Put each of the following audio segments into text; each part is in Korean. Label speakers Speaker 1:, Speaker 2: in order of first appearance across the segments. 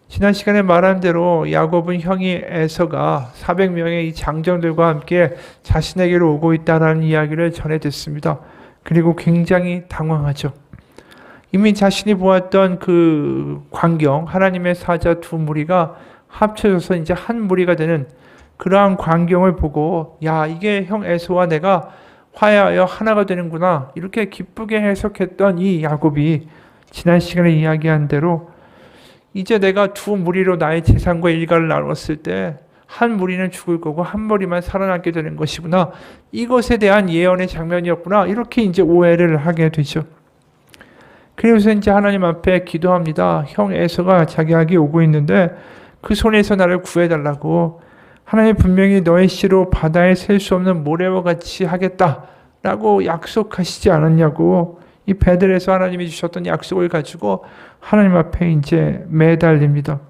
Speaker 1: 지난 시간에 말한 대로 야곱은 형이 에서가 400명의 이 장정들과 함께 자신에게로 오고 있다라는 이야기를 전해 듣습니다. 그리고 굉장히 당황하죠. 이미 자신이 보았던 그 광경, 하나님의 사자 두 무리가 합쳐져서 이제 한 무리가 되는 그러한 광경을 보고, 야, 이게 형 에서와 내가 화해하여 하나가 되는구나, 이렇게 기쁘게 해석했던 이 야곱이 지난 시간에 이야기한 대로 이제 내가 두 무리로 나의 재산과 일가를 나눴을 때 한 무리는 죽을 거고 한 무리만 살아남게 되는 것이구나, 이것에 대한 예언의 장면이었구나, 이렇게 이제 오해를 하게 되죠. 그래서 이제 하나님 앞에 기도합니다. 형 에서가 자기에게 오고 있는데 그 손에서 나를 구해달라고. 하나님 분명히 너의 씨로 바다에 셀 수 없는 모래와 같이 하겠다라고 약속하시지 않았냐고. 이 베들에서 하나님이 주셨던 약속을 가지고 하나님 앞에 이제 매달립니다.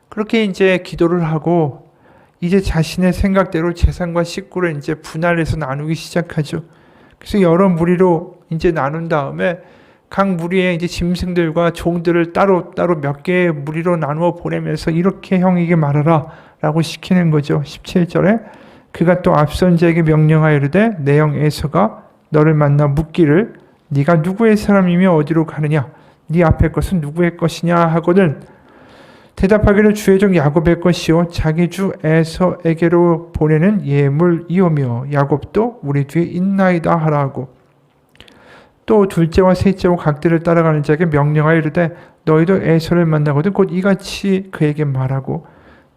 Speaker 1: 그렇게 이제 기도를 하고 이제 자신의 생각대로 재산과 식구를 이제 분할해서 나누기 시작하죠. 그래서 여러 무리로 이제 나눈 다음에 각 무리의 이제 짐승들과 종들을 따로 몇 개의 무리로 나누어 보내면서 이렇게 형에게 말하라 라고 시키는 거죠. 17절에 그가 또 앞선 자에게 명령하여 이르되 내 형 에서가 너를 만나 묻기를 네가 누구의 사람이며 어디로 가느냐, 네 앞에 것은 누구의 것이냐 하거든 대답하기를 주의 종 야곱의 것이요 자기 주 에서에게로 보내는 예물이오며 야곱도 우리 뒤에 있나이다 하라고. 또 둘째와 셋째와 각들을 따라가는 자에게 명령하여 이르되 너희도 에서를 만나거든 곧 이같이 그에게 말하고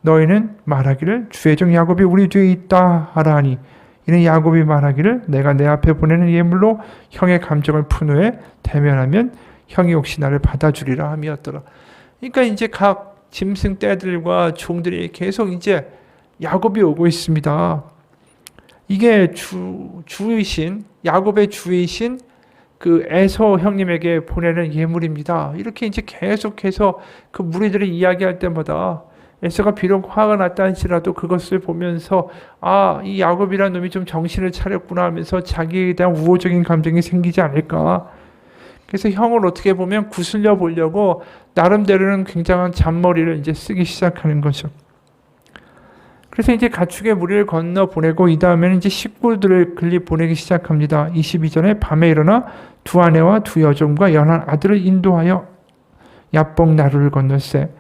Speaker 1: 너희는 말하기를 주의 종 야곱이 우리 뒤에 있다 하라니 이는 야곱이 말하기를 내가 내 앞에 보내는 예물로 형의 감정을 푼 후에 대면하면 형이 혹시 나를 받아주리라 함이었더라. 그러니까 이제 각 짐승 떼들과 종들이 계속 이제 야곱이 오고 있습니다. 이게 주이신 야곱의 주이신 그 에서 형님에게 보내는 예물입니다. 이렇게 이제 계속해서 그 무리들이 이야기할 때마다 에서가 비록 화가 났다 할지라도 그것을 보면서 아, 이 야곱이라는 놈이 좀 정신을 차렸구나 하면서 자기에 대한 우호적인 감정이 생기지 않을까. 그래서 형을 어떻게 보면 구슬려 보려고 나름대로는 굉장한 잔머리를 이제 쓰기 시작하는 거죠. 그래서 이제 가축의 무리를 건너 보내고 이 다음에는 이제 식구들을 글리 보내기 시작합니다. 22절에 밤에 일어나 두 아내와 두 여종과 연한 아들을 인도하여 야복 나루를 건널세.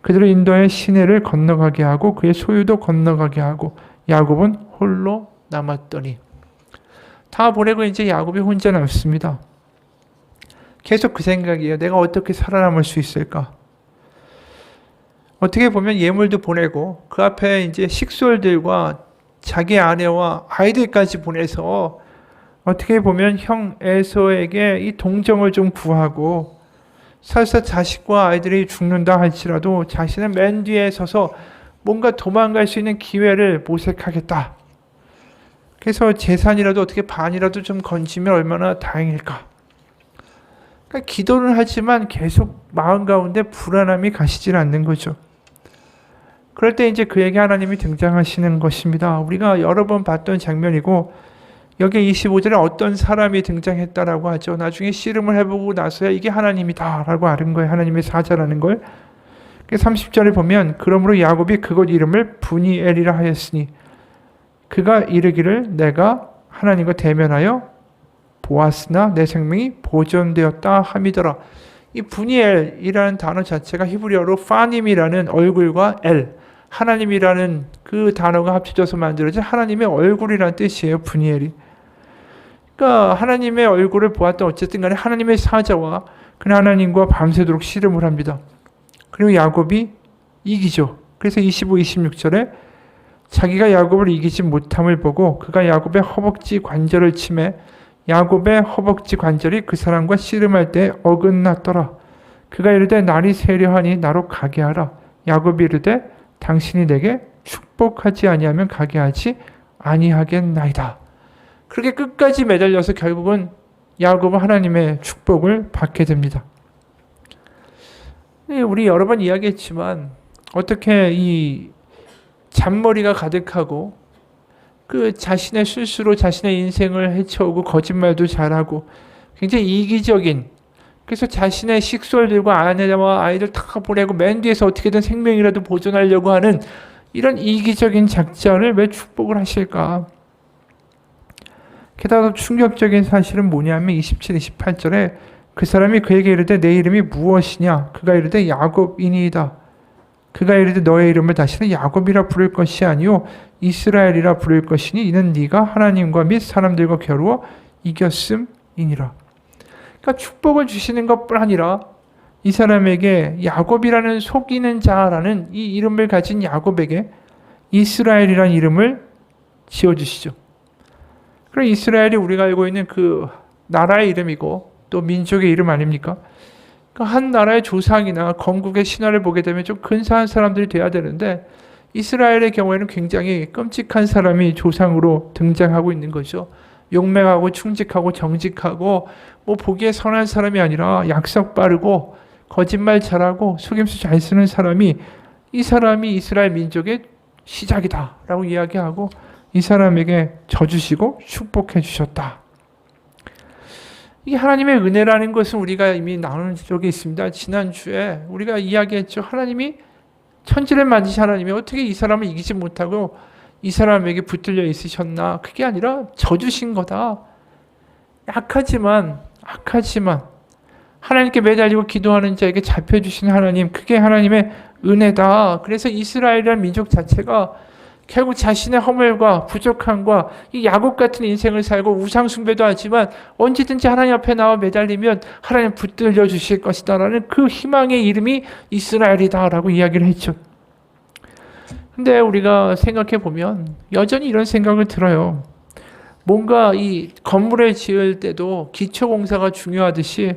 Speaker 1: 그들을 인도하여 시내를 건너가게 하고 그의 소유도 건너가게 하고 야곱은 홀로 남았더니. 다 보내고 이제 야곱이 혼자 남습니다. 계속 그 생각이에요. 내가 어떻게 살아남을 수 있을까? 어떻게 보면 예물도 보내고 그 앞에 이제 식솔들과 자기 아내와 아이들까지 보내서 어떻게 보면 형 에서에게 이 동정을 좀 구하고 설사 자식과 아이들이 죽는다 할지라도 자신은 맨 뒤에 서서 뭔가 도망갈 수 있는 기회를 모색하겠다. 그래서 재산이라도 어떻게 반이라도 좀 건지면 얼마나 다행일까. 그러니까 기도는 하지만 계속 마음 가운데 불안함이 가시질 않는 거죠. 그럴 때 이제 그에게 하나님이 등장하시는 것입니다. 우리가 여러 번 봤던 장면이고 여기 25절에 어떤 사람이 등장했다라고 하죠. 나중에 씨름을 해보고 나서야 이게 하나님이다라고 아는 거예요. 하나님의 사자라는 걸. 30절에 보면 그러므로 야곱이 그곳 이름을 브니엘이라 하였으니 그가 이르기를 내가 하나님과 대면하여 보았으나 내 생명이 보존되었다 함이더라. 이 브니엘이라는 단어 자체가 히브리어로 파님이라는 얼굴과 엘, 하나님이라는 그 단어가 합쳐져서 만들어진 하나님의 얼굴이라는 뜻이에요. 브니엘이. 그러니까 하나님의 얼굴을 보았던 어쨌든 간에 하나님의 사자와 그는 하나님과 밤새도록 씨름을 합니다. 그리고 야곱이 이기죠. 그래서 25, 26절에 자기가 야곱을 이기지 못함을 보고 그가 야곱의 허벅지 관절을 치매 야곱의 허벅지 관절이 그 사람과 씨름할 때 어긋났더라. 그가 이르되 날이 세려하니 나로 가게 하라. 야곱이 이르되 당신이 내게 축복하지 아니하면 가게 하지 아니하겠나이다. 그렇게 끝까지 매달려서 결국은 야곱은 하나님의 축복을 받게 됩니다. 우리 여러 번 이야기했지만 어떻게 이 잔머리가 가득하고 그 자신의 실수로 자신의 인생을 해쳐오고 거짓말도 잘하고 굉장히 이기적인 그래서 자신의 식솔들과 아내와 아이들 다 보내고 맨 뒤에서 어떻게든 생명이라도 보존하려고 하는 이런 이기적인 작전을 왜 축복을 하실까? 게다가 충격적인 사실은 뭐냐면 27, 28절에 그 사람이 그에게 이르되 내 이름이 무엇이냐? 그가 이르되 야곱이니이다. 그가 이르되 너의 이름을 다시는 야곱이라 부를 것이 아니요 이스라엘이라 부를 것이니 이는 네가 하나님과 및 사람들과 겨루어 이겼음이니라. 그러니까 축복을 주시는 것뿐 아니라 이 사람에게 야곱이라는 속이는 자라는 이 이름을 가진 야곱에게 이스라엘이라는 이름을 지어주시죠. 그럼 이스라엘이 우리가 알고 있는 그 나라의 이름이고 또 민족의 이름 아닙니까? 그러니까 한 나라의 조상이나 건국의 신화를 보게 되면 좀 근사한 사람들이 돼야 되는데 이스라엘의 경우에는 굉장히 끔찍한 사람이 조상으로 등장하고 있는 거죠. 용맹하고 충직하고 정직하고 뭐 보기에 선한 사람이 아니라 약속 빠르고 거짓말 잘하고 속임수 잘 쓰는 사람이 이 사람이 이스라엘 민족의 시작이다라고 이야기하고 이 사람에게 져주시고 축복해 주셨다. 이게 하나님의 은혜라는 것은 우리가 이미 나눈 적이 있습니다. 지난주에 우리가 이야기했죠. 하나님이 천지를 만드신 하나님이 어떻게 이 사람을 이기지 못하고 이 사람에게 붙들려 있으셨나? 그게 아니라 져주신 거다. 약하지만 하나님께 매달리고 기도하는 자에게 잡혀주신 하나님, 그게 하나님의 은혜다. 그래서 이스라엘이라는 민족 자체가 결국 자신의 허물과 부족함과 이 야곱 같은 인생을 살고 우상 숭배도 하지만 언제든지 하나님 앞에 나와 매달리면 하나님 붙들려 주실 것이다라는 그 희망의 이름이 이스라엘이다라고 이야기를 했죠. 근데 우리가 생각해 보면 여전히 이런 생각을 들어요. 뭔가 이 건물을 지을 때도 기초공사가 중요하듯이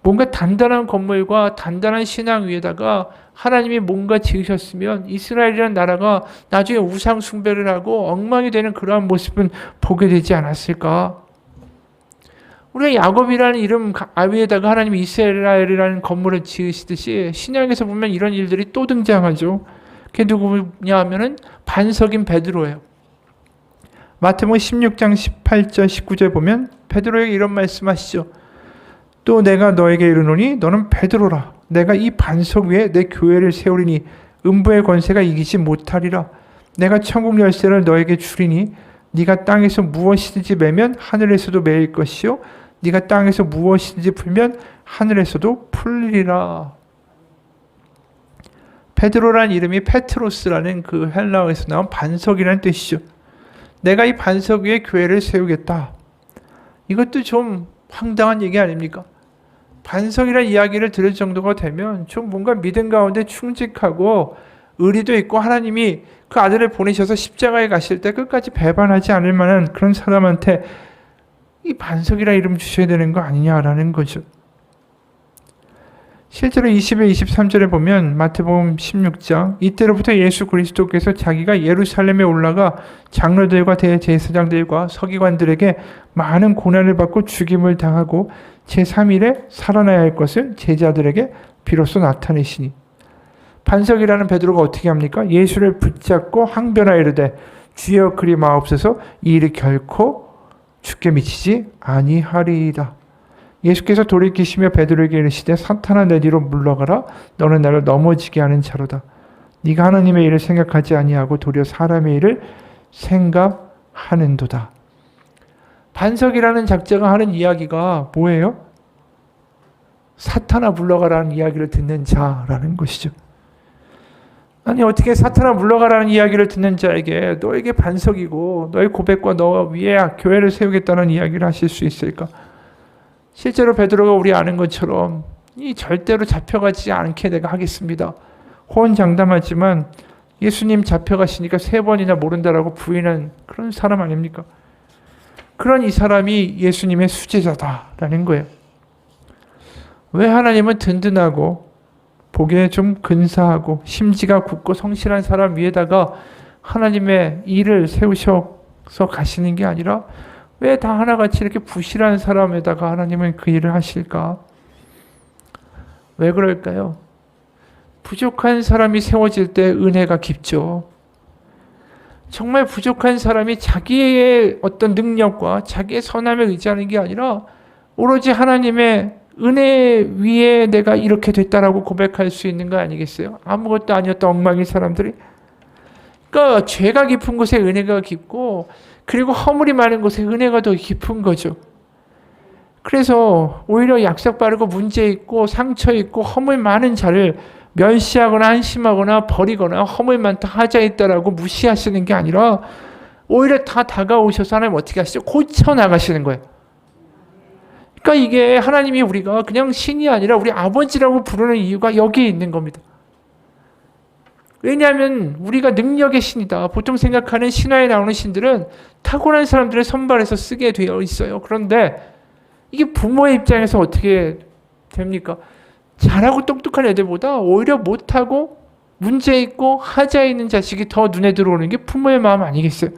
Speaker 1: 뭔가 단단한 건물과 단단한 신앙 위에다가 하나님이 뭔가 지으셨으면 이스라엘이라는 나라가 나중에 우상 숭배를 하고 엉망이 되는 그러한 모습은 보게 되지 않았을까? 우리가 야곱이라는 이름 위에다가 하나님이 이스라엘이라는 건물을 지으시듯이 신약에서 보면 이런 일들이 또 등장하죠. 그게 누구냐 하면은 반석인 베드로예요. 마태복음 16장 18절 19절 보면 베드로에게 이런 말씀하시죠. 또 내가 너에게 이르노니 너는 베드로라. 내가 이 반석 위에 내 교회를 세우리니 음부의 권세가 이기지 못하리라. 내가 천국 열쇠를 너에게 주리니 네가 땅에서 무엇이든지 매면 하늘에서도 매일 것이요 네가 땅에서 무엇이든지 풀면 하늘에서도 풀리리라. 베드로라는 이름이 페트로스라는 그 헬라어에서 나온 반석이라는 뜻이죠. 내가 이 반석 위에 교회를 세우겠다. 이것도 좀 황당한 얘기 아닙니까? 반석이라는 이야기를 들을 정도가 되면 좀 뭔가 믿음 가운데 충직하고 의리도 있고 하나님이 그 아들을 보내셔서 십자가에 가실 때 끝까지 배반하지 않을 만한 그런 사람한테 이 반석이라는 이름 주셔야 되는 거 아니냐라는 거죠. 실제로 20에 23절에 보면 마태복음 16장 이때로부터 예수 그리스도께서 자기가 예루살렘에 올라가 장로들과 대제사장들과 서기관들에게 많은 고난을 받고 죽임을 당하고 제3일에 살아나야 할 것을 제자들에게 비로소 나타내시니 반석이라는 베드로가 어떻게 합니까? 예수를 붙잡고 항변하여 이르되 주여 그리 마옵소서 이 일이 결코 죽게 미치지 아니하리이다. 예수께서 돌이키시며 베드로에게 이르시되 사탄아 내 뒤로 물러가라 너는 나를 넘어지게 하는 자로다. 네가 하나님의 일을 생각하지 아니하고 도리어 사람의 일을 생각하는도다. 반석이라는 작자가 하는 이야기가 뭐예요? 사탄아 물러가라는 이야기를 듣는 자라는 것이죠. 아니 어떻게 사탄아 물러가라는 이야기를 듣는 자에게 너에게 반석이고 너의 고백과 너 위에 교회를 세우겠다는 이야기를 하실 수 있을까? 실제로 베드로가 우리 아는 것처럼 이 절대로 잡혀가지 않게 내가 하겠습니다. 호언장담하지만 예수님 잡혀가시니까 3번이나 모른다라고 부인한 그런 사람 아닙니까? 그런 이 사람이 예수님의 수제자다라는 거예요. 왜 하나님은 든든하고 보기에 좀 근사하고 심지가 굳고 성실한 사람 위에다가 하나님의 일을 세우셔서 가시는 게 아니라 왜 다 하나같이 이렇게 부실한 사람에다가 하나님은 그 일을 하실까? 왜 그럴까요? 부족한 사람이 세워질 때 은혜가 깊죠. 정말 부족한 사람이 자기의 어떤 능력과 자기의 선함에 의지하는 게 아니라 오로지 하나님의 은혜 위에 내가 이렇게 됐다라고 고백할 수 있는 거 아니겠어요? 아무것도 아니었던 엉망인 사람들이. 그러니까 죄가 깊은 곳에 은혜가 깊고 그리고 허물이 많은 곳에 은혜가 더 깊은 거죠. 그래서 오히려 약삭 빠르고 문제 있고 상처 있고 허물 많은 자를 멸시하거나 한심하거나 버리거나 허물 많다 하자 있다라고 무시하시는 게 아니라 오히려 다 다가오셔서 하나님 어떻게 하시죠? 고쳐 나가시는 거예요. 그러니까 이게 하나님이 우리가 그냥 신이 아니라 우리 아버지라고 부르는 이유가 여기에 있는 겁니다. 왜냐하면 우리가 능력의 신이다. 보통 생각하는 신화에 나오는 신들은 탁월한 사람들을 선발해서 쓰게 되어 있어요. 그런데 이게 부모의 입장에서 어떻게 됩니까? 잘하고 똑똑한 애들보다 오히려 못하고 문제 있고 하자 있는 자식이 더 눈에 들어오는 게 부모의 마음 아니겠어요?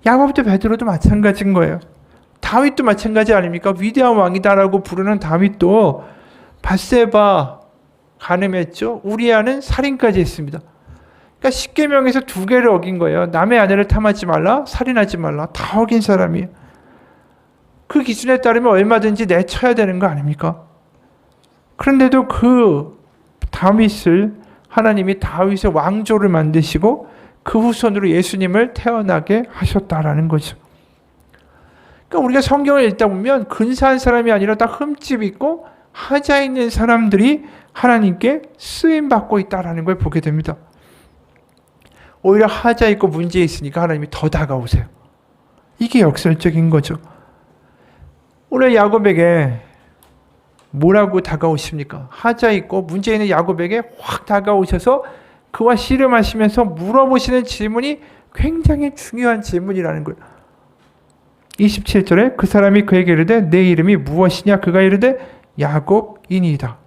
Speaker 1: 야곱도 베드로도 마찬가지인 거예요. 다윗도 마찬가지 아닙니까? 위대한 왕이다라고 부르는 다윗도 밧세바 간음했죠. 우리아는 살인까지 했습니다. 그러니까 십계명에서 2개를 어긴 거예요. 남의 아내를 탐하지 말라, 살인하지 말라. 다 어긴 사람이에요. 그 기준에 따르면 얼마든지 내쳐야 되는 거 아닙니까? 그런데도 그 다윗을 하나님이 다윗의 왕조를 만드시고 그 후손으로 예수님을 태어나게 하셨다라는 거죠. 그러니까 우리가 성경을 읽다 보면 근사한 사람이 아니라 다 흠집 있고 하자 있는 사람들이 하나님께 쓰임받고 있다라는 걸 보게 됩니다. 오히려 하자 있고 문제 있으니까 하나님이 더 다가오세요. 이게 역설적인 거죠. 오늘 야곱에게 뭐라고 다가오십니까? 하자 있고 문제 있는 야곱에게 확 다가오셔서 그와 씨름하시면서 물어보시는 질문이 굉장히 중요한 질문이라는 거예요. 27절에 그 사람이 그에게 이르되 내 이름이 무엇이냐? 그가 이르되 야곱이니이다.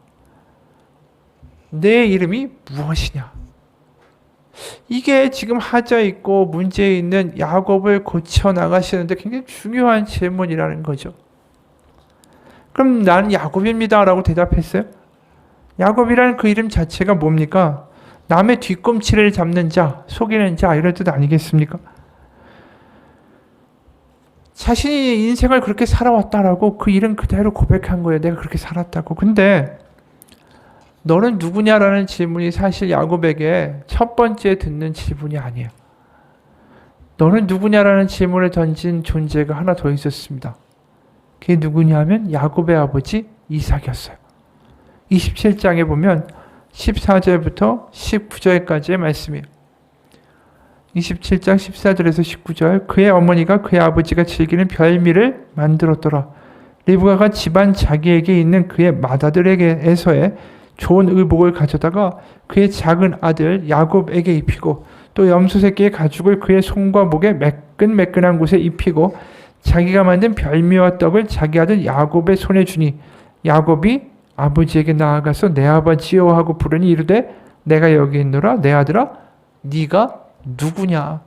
Speaker 1: 내 이름이 무엇이냐? 이게 지금 하자 있고 문제 있는 야곱을 고쳐 나가시는데 굉장히 중요한 질문이라는 거죠. 그럼 나는 야곱입니다 라고 대답했어요. 야곱이라는 그 이름 자체가 뭡니까? 남의 뒤꿈치를 잡는 자, 속이는 자 이런 뜻 아니겠습니까? 자신이 인생을 그렇게 살아왔다라고 그 이름 그대로 고백한 거예요. 내가 그렇게 살았다고. 근데 너는 누구냐라는 질문이 사실 야곱에게 첫 번째 듣는 질문이 아니에요. 너는 누구냐라는 질문을 던진 존재가 하나 더 있었습니다. 그게 누구냐면 야곱의 아버지 이삭이었어요. 27장에 보면 14절부터 19절까지의 말씀이에요. 27장 14절에서 19절 그의 어머니가 그의 아버지가 즐기는 별미를 만들었더라. 리브가가 집안 자기에게 있는 그의 맏아들에게서의 좋은 의복을 가져다가 그의 작은 아들 야곱에게 입히고 또 염소 새끼의 가죽을 그의 손과 목에 매끈매끈한 곳에 입히고 자기가 만든 별미와 떡을 자기 아들 야곱의 손에 주니 야곱이 아버지에게 나아가서 내 아버지여 하고 부르니 이르되 내가 여기 있노라. 내 아들아 네가 누구냐?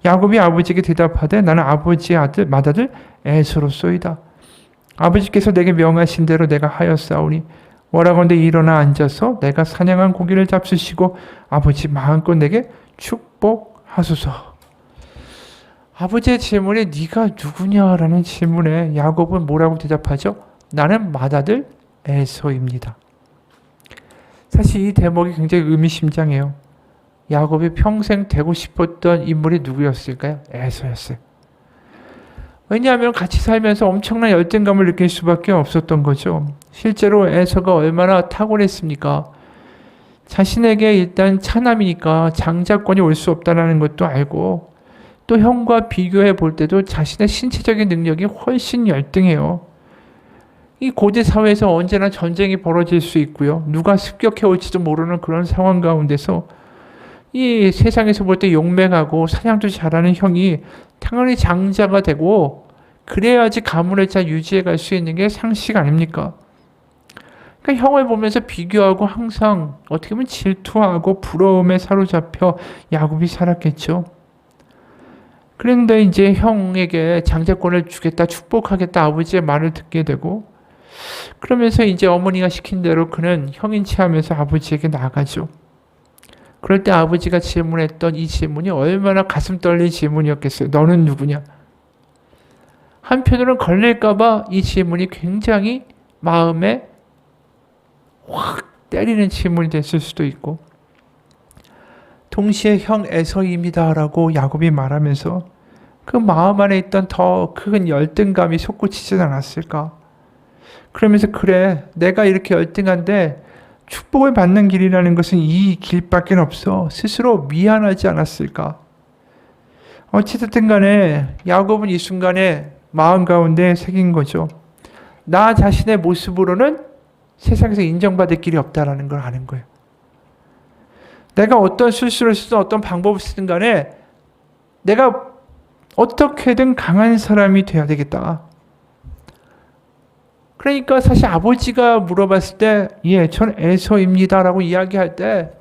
Speaker 1: 야곱이 아버지에게 대답하되 나는 아버지의 아들 맏아들 에서로소이다. 아버지께서 내게 명하신 대로 내가 하였사오니 원하건대 일어나 앉아서 내가 사냥한 고기를 잡수시고 아버지 마음껏 내게 축복하소서. 아버지의 질문에 네가 누구냐라는 질문에 야곱은 뭐라고 대답하죠? 나는 맏아들 에서입니다. 사실 이 대목이 굉장히 의미심장해요. 야곱이 평생 되고 싶었던 인물이 누구였을까요? 에서였어요. 왜냐하면 같이 살면서 엄청난 열등감을 느낄 수밖에 없었던 거죠. 실제로 에서가 얼마나 탁월했습니까? 자신에게 일단 차남이니까 장자권이 올 수 없다는 것도 알고 또 형과 비교해 볼 때도 자신의 신체적인 능력이 훨씬 열등해요. 이 고대 사회에서 언제나 전쟁이 벌어질 수 있고요. 누가 습격해 올지도 모르는 그런 상황 가운데서 이 세상에서 볼 때 용맹하고 사냥도 잘하는 형이 당연히 장자가 되고 그래야지 가문을 잘 유지해 갈 수 있는 게 상식 아닙니까? 그러니까 형을 보면서 비교하고 항상 어떻게 보면 질투하고 부러움에 사로잡혀 야곱이 살았겠죠. 그런데 이제 형에게 장자권을 주겠다, 축복하겠다 아버지의 말을 듣게 되고 그러면서 이제 어머니가 시킨 대로 그는 형인 체하면서 아버지에게 나가죠. 그럴 때 아버지가 질문했던 이 질문이 얼마나 가슴 떨린 질문이었겠어요. 너는 누구냐? 한편으로는 걸릴까봐 이 질문이 굉장히 마음에 확 때리는 질문이 됐을 수도 있고, 동시에 형 에서입니다라고 야곱이 말하면서 그 마음 안에 있던 더 큰 열등감이 솟구치진 않았을까? 그러면서 그래, 내가 이렇게 열등한데 축복을 받는 길이라는 것은 이 길밖에 없어. 스스로 미안하지 않았을까? 어찌됐든 간에 야곱은 이 순간에 마음 가운데 새긴 거죠. 나 자신의 모습으로는 세상에서 인정받을 길이 없다라는 걸 아는 거예요. 내가 어떤 술수를 쓰든 어떤 방법을 쓰든 간에 내가 어떻게든 강한 사람이 돼야 되겠다. 그러니까 사실 아버지가 물어봤을 때 예, 전 에서입니다라고 이야기할 때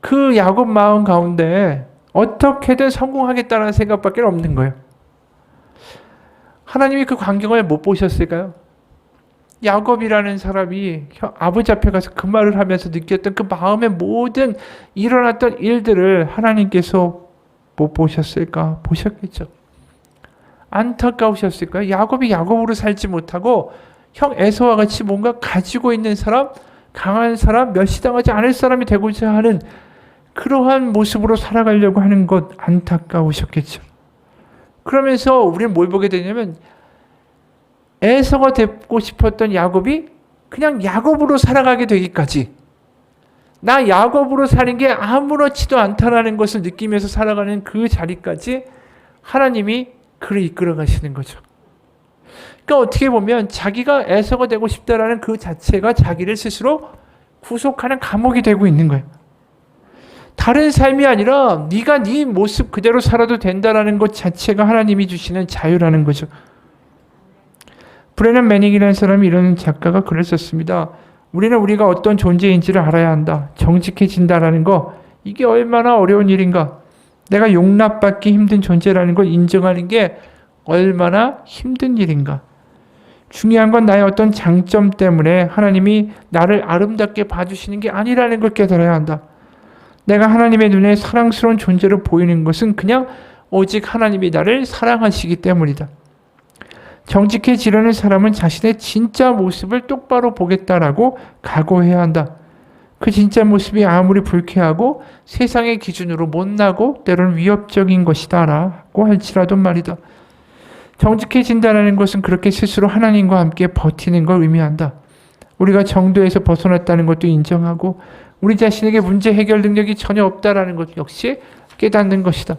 Speaker 1: 그 야곱 마음 가운데 어떻게든 성공하겠다는 생각밖에 없는 거예요. 하나님이 그 광경을 못 보셨을까요? 야곱이라는 사람이 아버지 앞에 가서 그 말을 하면서 느꼈던 그 마음의 모든 일어났던 일들을 하나님께서 못 보셨을까? 보셨겠죠. 안타까우셨을까요? 야곱이 야곱으로 살지 못하고 형 에서와 같이 뭔가 가지고 있는 사람, 강한 사람, 멸시당하지 않을 사람이 되고자 하는 그러한 모습으로 살아가려고 하는 것 안타까우셨겠죠. 그러면서 우리는 뭘 보게 되냐면 에서가 되고 싶었던 야곱이 그냥 야곱으로 살아가게 되기까지, 나 야곱으로 사는 게 아무렇지도 않다라는 것을 느끼면서 살아가는 그 자리까지 하나님이 그를 이끌어 가시는 거죠. 그러니까 어떻게 보면 자기가 에서가 되고 싶다라는 그 자체가 자기를 스스로 구속하는 감옥이 되고 있는 거예요. 다른 삶이 아니라 네가 네 모습 그대로 살아도 된다라는 것 자체가 하나님이 주시는 자유라는 거죠. 브레넌 매닉이라는 사람이 이런 작가가 글을 썼습니다. 우리는 우리가 어떤 존재인지를 알아야 한다. 정직해진다라는 거, 이게 얼마나 어려운 일인가. 내가 용납받기 힘든 존재라는 걸 인정하는 게 얼마나 힘든 일인가. 중요한 건 나의 어떤 장점 때문에 하나님이 나를 아름답게 봐주시는 게 아니라는 걸 깨달아야 한다. 내가 하나님의 눈에 사랑스러운 존재로 보이는 것은 그냥 오직 하나님이 나를 사랑하시기 때문이다. 정직해지려는 사람은 자신의 진짜 모습을 똑바로 보겠다라고 각오해야 한다. 그 진짜 모습이 아무리 불쾌하고 세상의 기준으로 못나고 때로는 위협적인 것이다라고 할지라도 말이다. 정직해진다는 것은 그렇게 스스로 하나님과 함께 버티는 걸 의미한다. 우리가 정도에서 벗어났다는 것도 인정하고 우리 자신에게 문제 해결 능력이 전혀 없다라는 것 역시 깨닫는 것이다.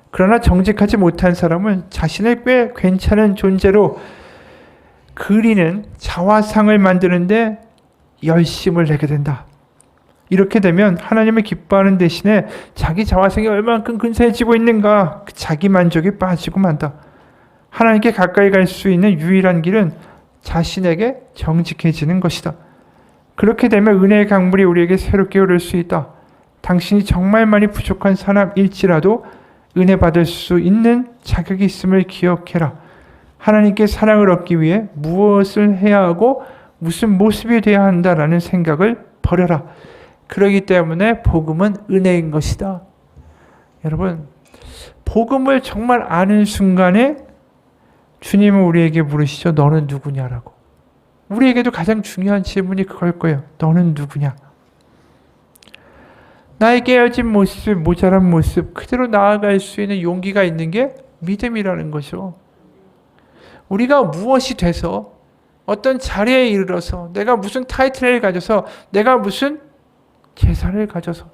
Speaker 1: 그러나 정직하지 못한 사람은 자신을 꽤 괜찮은 존재로 그리는 자화상을 만드는데 열심을 내게 된다. 이렇게 되면 하나님을 기뻐하는 대신에 자기 자화상이 얼마만큼 근사해지고 있는가, 그 자기 만족에 빠지고 만다. 하나님께 가까이 갈 수 있는 유일한 길은 자신에게 정직해지는 것이다. 그렇게 되면 은혜의 강물이 우리에게 새롭게 흐를 수 있다. 당신이 정말 많이 부족한 사람일지라도 은혜 받을 수 있는 자격이 있음을 기억해라. 하나님께 사랑을 얻기 위해 무엇을 해야 하고 무슨 모습이 되어야 한다라는 생각을 버려라. 그러기 때문에 복음은 은혜인 것이다. 여러분, 복음을 정말 아는 순간에 주님은 우리에게 물으시죠. 너는 누구냐라고. 우리에게도 가장 중요한 질문이 그걸 거예요. 너는 누구냐? 나의 깨어진 모습, 모자란 모습 그대로 나아갈 수 있는 용기가 있는 게 믿음이라는 거죠. 우리가 무엇이 돼서 어떤 자리에 이르러서 내가 무슨 타이틀을 가져서 내가 무슨 재산을 가져서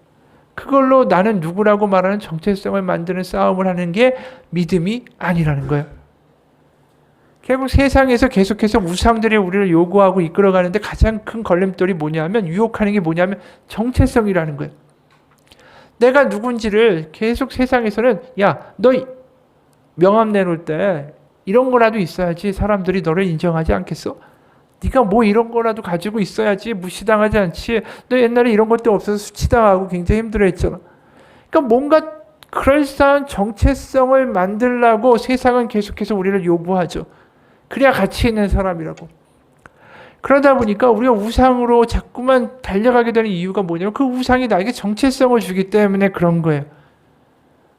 Speaker 1: 그걸로 나는 누구라고 말하는 정체성을 만드는 싸움을 하는 게 믿음이 아니라는 거예요. 결국 세상에서 계속해서 우상들이 우리를 요구하고 이끌어가는데 가장 큰 걸림돌이 뭐냐면, 유혹하는 게 뭐냐면 정체성이라는 거예요. 내가 누군지를 계속 세상에서는 야, 너 명함 내놓을 때 이런 거라도 있어야지 사람들이 너를 인정하지 않겠어? 네가 뭐 이런 거라도 가지고 있어야지 무시당하지 않지. 너 옛날에 이런 것도 없어서 수치당하고 굉장히 힘들어했잖아. 그러니까 뭔가 그럴싸한 정체성을 만들려고 세상은 계속해서 우리를 요구하죠. 그래야 가치 있는 사람이라고. 그러다 보니까 우리가 우상으로 자꾸만 달려가게 되는 이유가 뭐냐면 그 우상이 나에게 정체성을 주기 때문에 그런 거예요.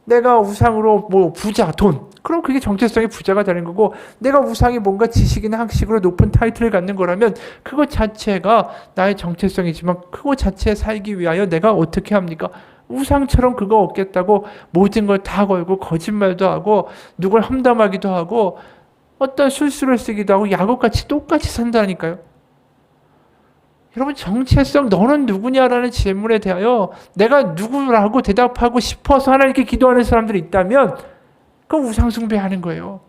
Speaker 1: 내가 우상으로 뭐 부자, 돈 그럼 그게 정체성의 부자가 되는 거고, 내가 우상이 뭔가 지식이나 학식으로 높은 타이틀을 갖는 거라면 그것 자체가 나의 정체성이지만 그것 자체에 살기 위하여 내가 어떻게 합니까? 우상처럼 그거 얻겠다고 모든 걸 다 걸고 거짓말도 하고 누굴 험담하기도 하고 어떤 술수를 쓰기도 하고 야곱같이 똑같이 산다니까요. 여러분, 정체성, 너는 누구냐라는 질문에 대하여 내가 누구라고 대답하고 싶어서 하나님께 기도하는 사람들이 있다면 그건 우상숭배하는 거예요.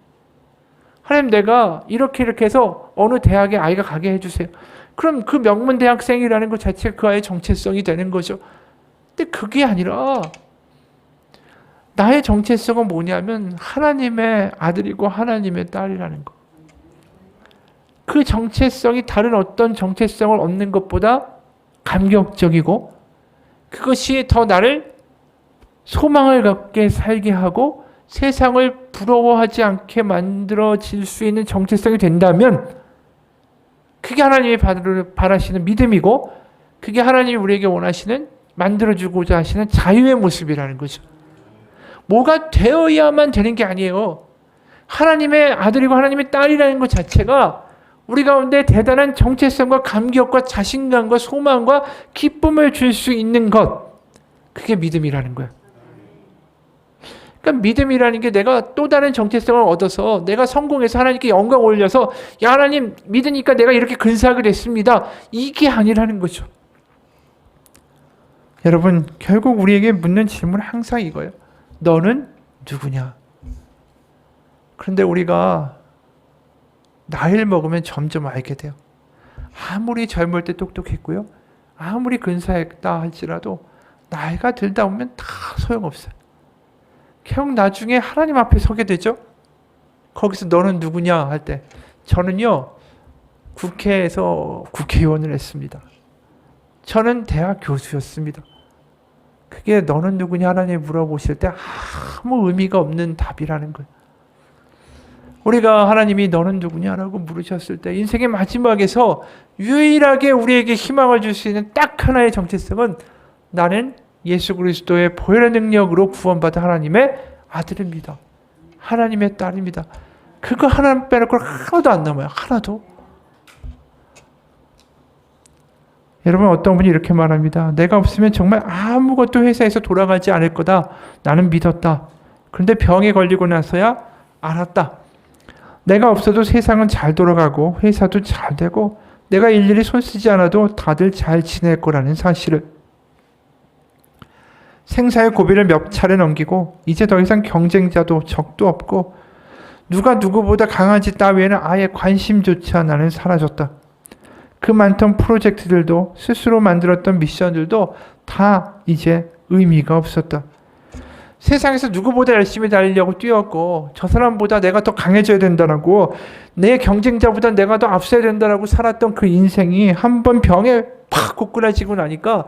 Speaker 1: 하나님, 내가 이렇게 해서 어느 대학에 아이가 가게 해주세요. 그럼 그 명문 대학생이라는 것 자체가 그 아이의 정체성이 되는 거죠. 근데 그게 아니라 나의 정체성은 뭐냐면 하나님의 아들이고 하나님의 딸이라는 거. 그 정체성이 다른 어떤 정체성을 얻는 것보다 감격적이고 그것이 더 나를 소망을 갖게 살게 하고 세상을 부러워하지 않게 만들어질 수 있는 정체성이 된다면 그게 하나님이 바라시는 믿음이고 그게 하나님이 우리에게 원하시는 만들어주고자 하시는 자유의 모습이라는 거죠. 뭐가 되어야만 되는 게 아니에요. 하나님의 아들이고 하나님의 딸이라는 것 자체가 우리 가운데 대단한 정체성과 감격과 자신감과 소망과 기쁨을 줄 수 있는 것, 그게 믿음이라는 거예요. 그러니까 믿음이라는 게 내가 또 다른 정체성을 얻어서 내가 성공해서 하나님께 영광 올려서 야 하나님 믿으니까 내가 이렇게 근사하게 됐습니다. 이게 아니라는 거죠. 여러분, 결국 우리에게 묻는 질문은 항상 이거예요. 너는 누구냐? 그런데 우리가 나이를 먹으면 점점 알게 돼요. 아무리 젊을 때 똑똑했고요. 아무리 근사했다 할지라도 나이가 들다 보면 다 소용없어요. 결국 나중에 하나님 앞에 서게 되죠. 거기서 너는 누구냐 할 때 저는요 국회에서 국회의원을 했습니다. 저는 대학 교수였습니다. 그게 너는 누구냐 하나님 물어보실 때 아무 의미가 없는 답이라는 거예요. 우리가 하나님이 너는 누구냐라고 물으셨을 때 인생의 마지막에서 유일하게 우리에게 희망을 줄 수 있는 딱 하나의 정체성은 나는 예수 그리스도의 보혈의 능력으로 구원받은 하나님의 아들입니다. 하나님의 딸입니다. 그거 하나 빼놓고 하나도 안 남아요. 하나도. 여러분, 어떤 분이 이렇게 말합니다. 내가 없으면 정말 아무것도 회사에서 돌아가지 않을 거다. 나는 믿었다. 그런데 병에 걸리고 나서야 알았다. 내가 없어도 세상은 잘 돌아가고 회사도 잘 되고 내가 일일이 손 쓰지 않아도 다들 잘 지낼 거라는 사실을. 생사의 고비를 몇 차례 넘기고 이제 더 이상 경쟁자도 적도 없고 누가 누구보다 강한지 따위에는 아예 관심조차 나는 사라졌다. 그 많던 프로젝트들도 스스로 만들었던 미션들도 다 이제 의미가 없었다. 세상에서 누구보다 열심히 달리려고 뛰었고 저 사람보다 내가 더 강해져야 된다라고 내 경쟁자보다 내가 더 앞서야 된다라고 살았던 그 인생이 한번 병에 팍 고꾸라지고 나니까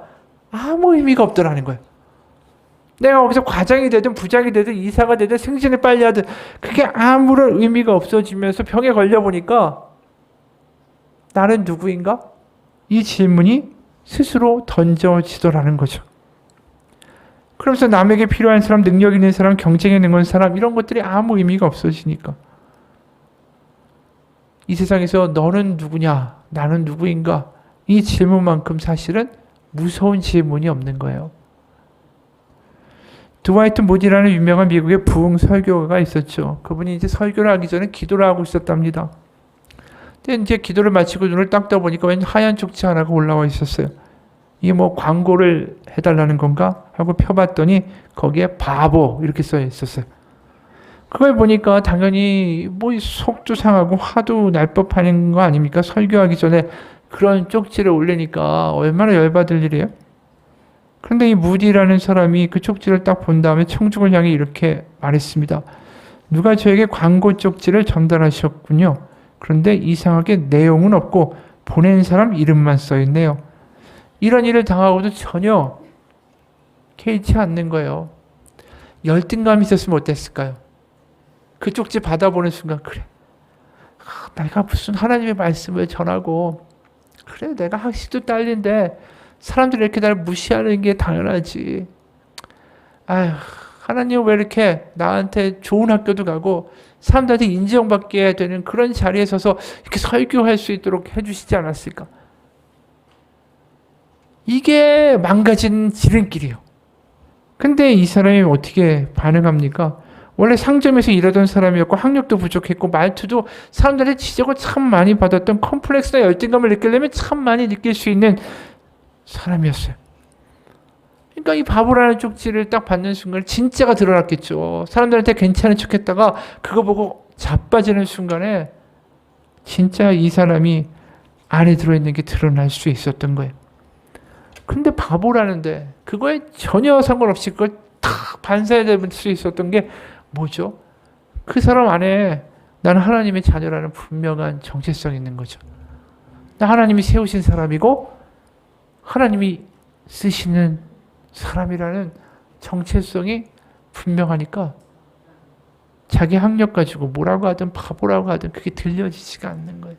Speaker 1: 아무 의미가 없더라는 거예요. 내가 거기서 과장이 되든 부장이 되든 이사가 되든 승진을 빨리 하든 그게 아무런 의미가 없어지면서 병에 걸려보니까 나는 누구인가? 이 질문이 스스로 던져지더라는 거죠. 그러면서 남에게 필요한 사람, 능력 있는 사람, 경쟁에 능한 사람 이런 것들이 아무 의미가 없어지니까 이 세상에서 너는 누구냐? 나는 누구인가? 이 질문만큼 사실은 무서운 질문이 없는 거예요. 드와이트 모디라는 유명한 미국의 부흥 설교가가 있었죠. 그분이 이제 설교를 하기 전에 기도를 하고 있었답니다. 근데 이제 기도를 마치고 눈을 딱 떠보니까 왠 하얀 쪽지 하나가 올라와 있었어요. 이게 뭐 광고를 해달라는 건가? 하고 펴봤더니 거기에 바보 이렇게 써 있었어요. 그걸 보니까 당연히 뭐 속도 상하고 화도 날 법한 거 아닙니까? 설교하기 전에 그런 쪽지를 올리니까 얼마나 열받을 일이에요? 그런데 이 무디라는 사람이 그 쪽지를 딱 본 다음에 청중을 향해 이렇게 말했습니다. 누가 저에게 광고 쪽지를 전달하셨군요. 그런데 이상하게 내용은 없고 보낸 사람 이름만 써 있네요. 이런 일을 당하고도 전혀 개의치 않는 거예요. 열등감이 있었으면 어땠을까요? 그 쪽지 받아보는 순간 그래, 내가 무슨 하나님의 말씀을 전하고 그래 내가 학식도 딸린데 사람들이 이렇게 나를 무시하는 게 당연하지. 아휴, 하나님 왜 이렇게 나한테 좋은 학교도 가고 사람들한테 인정받게 되는 그런 자리에 서서 이렇게 설교할 수 있도록 해주시지 않았을까? 이게 망가진 지름길이에요. 근데 이 사람이 어떻게 반응합니까? 원래 상점에서 일하던 사람이었고 학력도 부족했고 말투도 사람들의 지적을 참 많이 받았던 컴플렉스나 열등감을 느끼려면 참 많이 느낄 수 있는 사람이었어요. 그러니까 이 바보라는 쪽지를 딱 받는 순간 진짜가 드러났겠죠. 사람들한테 괜찮은 척했다가 그거 보고 자빠지는 순간에 진짜 이 사람이 안에 들어있는 게 드러날 수 있었던 거예요. 근데 바보라는데 그거에 전혀 상관없이 그걸 탁 반사될 수 있었던 게 뭐죠? 그 사람 안에 나는 하나님의 자녀라는 분명한 정체성이 있는 거죠. 나 하나님이 세우신 사람이고 하나님이 쓰시는 사람이라는 정체성이 분명하니까 자기 학력 가지고 뭐라고 하든 바보라고 하든 그게 들려지지가 않는 거예요.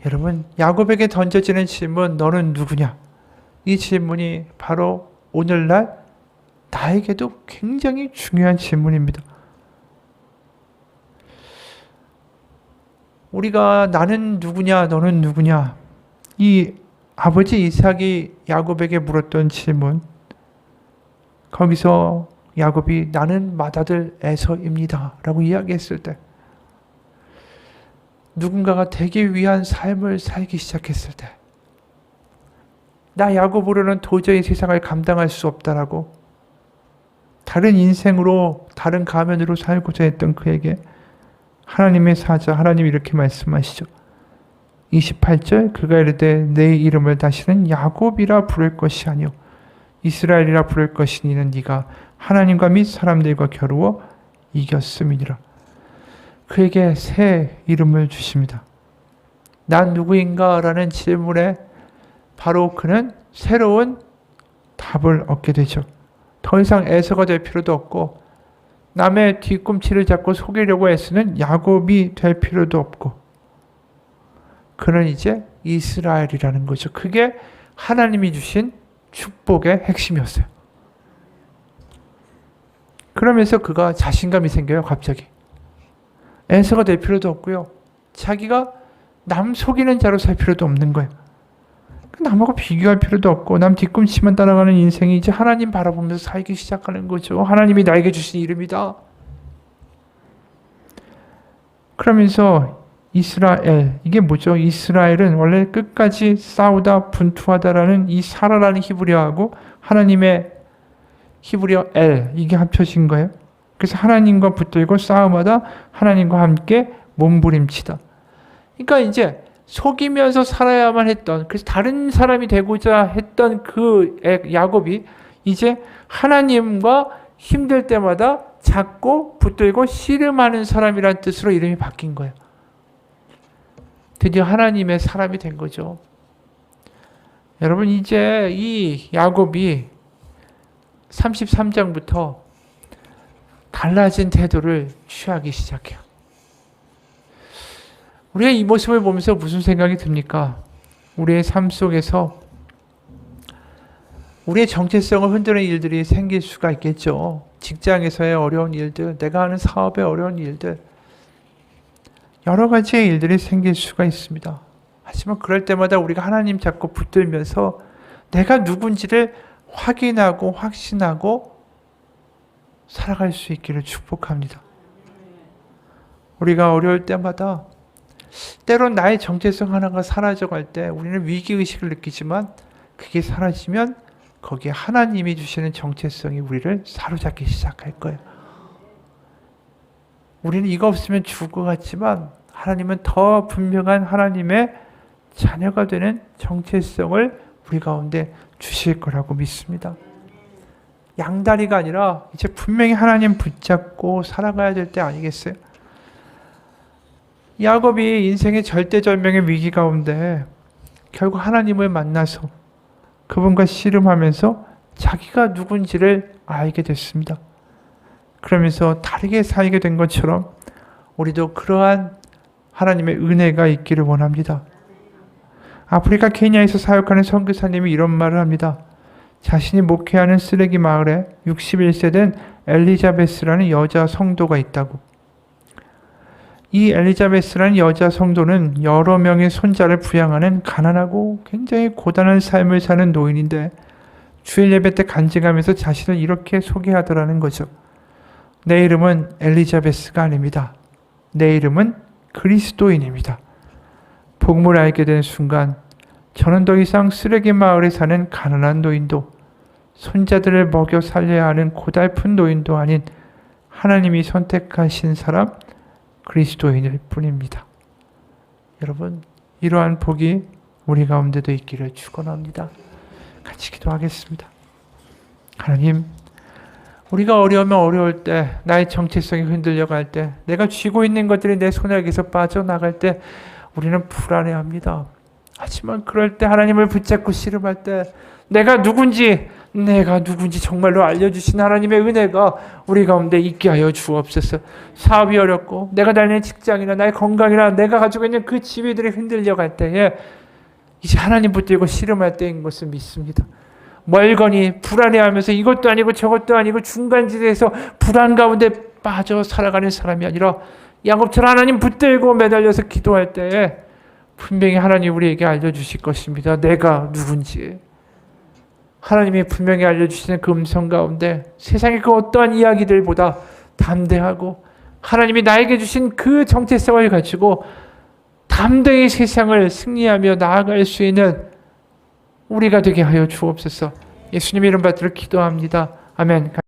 Speaker 1: 여러분, 야곱에게 던져지는 질문, 너는 누구냐? 이 질문이 바로 오늘날 나에게도 굉장히 중요한 질문입니다. 우리가 나는 누구냐, 너는 누구냐? 이 아버지 이삭이 야곱에게 물었던 질문, 거기서 야곱이 나는 맏아들 에서입니다 라고 이야기했을 때 누군가가 되기 위한 삶을 살기 시작했을 때 나 야곱으로는 도저히 세상을 감당할 수 없다라고 다른 인생으로 다른 가면으로 살고자 했던 그에게 하나님의 사자 하나님이 이렇게 말씀하시죠. 28절 그가 이르되 내 이름을 다시는 야곱이라 부를 것이 아니요 이스라엘이라 부를 것이니 이는 네가 하나님과 및 사람들과 겨루어 이겼음이니라. 그에게 새 이름을 주십니다. 난 누구인가? 라는 질문에 바로 그는 새로운 답을 얻게 되죠. 더 이상 에서가 될 필요도 없고 남의 뒤꿈치를 잡고 속이려고 애쓰는 야곱이 될 필요도 없고 그는 이제 이스라엘이라는 거죠. 그게 하나님이 주신 축복의 핵심이었어요. 그러면서 그가 자신감이 생겨요. 갑자기. 에서가 될 필요도 없고요. 자기가 남 속이는 자로 살 필요도 없는 거예요. 남하고 비교할 필요도 없고 남 뒤꿈치만 따라가는 인생이 이제 하나님 바라보면서 살기 시작하는 거죠. 하나님이 나에게 주신 이름이다. 그러면서 이스라엘, 이게 뭐죠? 이스라엘은 원래 끝까지 싸우다 분투하다라는 이 사라라는 히브리어하고 하나님의 히브리어 엘, 이게 합쳐진 거예요. 그래서 하나님과 붙들고 싸움하다 하나님과 함께 몸부림치다. 그러니까 이제 속이면서 살아야만 했던, 그래서 다른 사람이 되고자 했던 그 야곱이 이제 하나님과 힘들 때마다 잡고 붙들고 씨름하는 사람이란 뜻으로 이름이 바뀐 거예요. 드디어 하나님의 사람이 된 거죠. 여러분 이제 이 야곱이 33장부터 달라진 태도를 취하기 시작해요. 우리의 이 모습을 보면서 무슨 생각이 듭니까? 우리의 삶 속에서 우리의 정체성을 흔드는 일들이 생길 수가 있겠죠. 직장에서의 어려운 일들, 내가 하는 사업의 어려운 일들, 여러 가지의 일들이 생길 수가 있습니다. 하지만 그럴 때마다 우리가 하나님 잡고 붙들면서 내가 누군지를 확인하고 확신하고 살아갈 수 있기를 축복합니다. 우리가 어려울 때마다 때론 나의 정체성 하나가 사라져갈 때 우리는 위기의식을 느끼지만 그게 사라지면 거기에 하나님이 주시는 정체성이 우리를 사로잡기 시작할 거예요. 우리는 이거 없으면 죽을 것 같지만 하나님은 더 분명한 하나님의 자녀가 되는 정체성을 우리 가운데 주실 거라고 믿습니다. 양다리가 아니라 이제 분명히 하나님 붙잡고 살아가야 될 때 아니겠어요? 야곱이 인생의 절대절명의 위기 가운데 결국 하나님을 만나서 그분과 씨름하면서 자기가 누군지를 알게 됐습니다. 그러면서 다르게 살게 된 것처럼 우리도 그러한 하나님의 은혜가 있기를 원합니다. 아프리카 케냐에서 사역하는 선교사님이 이런 말을 합니다. 자신이 목회하는 쓰레기 마을에 61세 된 엘리자베스라는 여자 성도가 있다고. 이 엘리자베스라는 여자 성도는 여러 명의 손자를 부양하는 가난하고 굉장히 고단한 삶을 사는 노인인데 주일 예배 때 간증하면서 자신을 이렇게 소개하더라는 거죠. 내 이름은 엘리자베스가 아닙니다. 내 이름은 그리스도인입니다. 복음을 알게 된 순간 저는 더 이상 쓰레기 마을에 사는 가난한 노인도 손자들을 먹여 살려야 하는 고달픈 노인도 아닌 하나님이 선택하신 사람 그리스도인일 뿐입니다. 여러분, 이러한 복이 우리 가운데도 있기를 축원합니다. 같이 기도하겠습니다. 하나님, 우리가 어려우면 어려울 때, 나의 정체성이 흔들려갈 때, 내가 쥐고 있는 것들이 내 손에게서 빠져나갈 때 우리는 불안해합니다. 하지만 그럴 때 하나님을 붙잡고 씨름할 때 내가 누군지 정말로 알려주신 하나님의 은혜가 우리 가운데 있게 하여 주옵소서. 사업이 어렵고 내가 다니는 직장이나 나의 건강이나 내가 가지고 있는 그 지위들이 흔들려갈 때에 이제 하나님 붙들고 씨름할 때인 것을 믿습니다. 멀거니 불안해하면서 이것도 아니고 저것도 아니고 중간지대에서 불안 가운데 빠져 살아가는 사람이 아니라 야곱처럼 하나님 붙들고 매달려서 기도할 때에 분명히 하나님 우리에게 알려주실 것입니다. 내가 누군지. 하나님이 분명히 알려주시는 그 음성 가운데 세상의 그 어떠한 이야기들보다 담대하고 하나님이 나에게 주신 그 정체성을 가지고 담대히 세상을 승리하며 나아갈 수 있는 우리가 되게 하여 주옵소서. 예수님 이름 받들어 기도합니다. 아멘.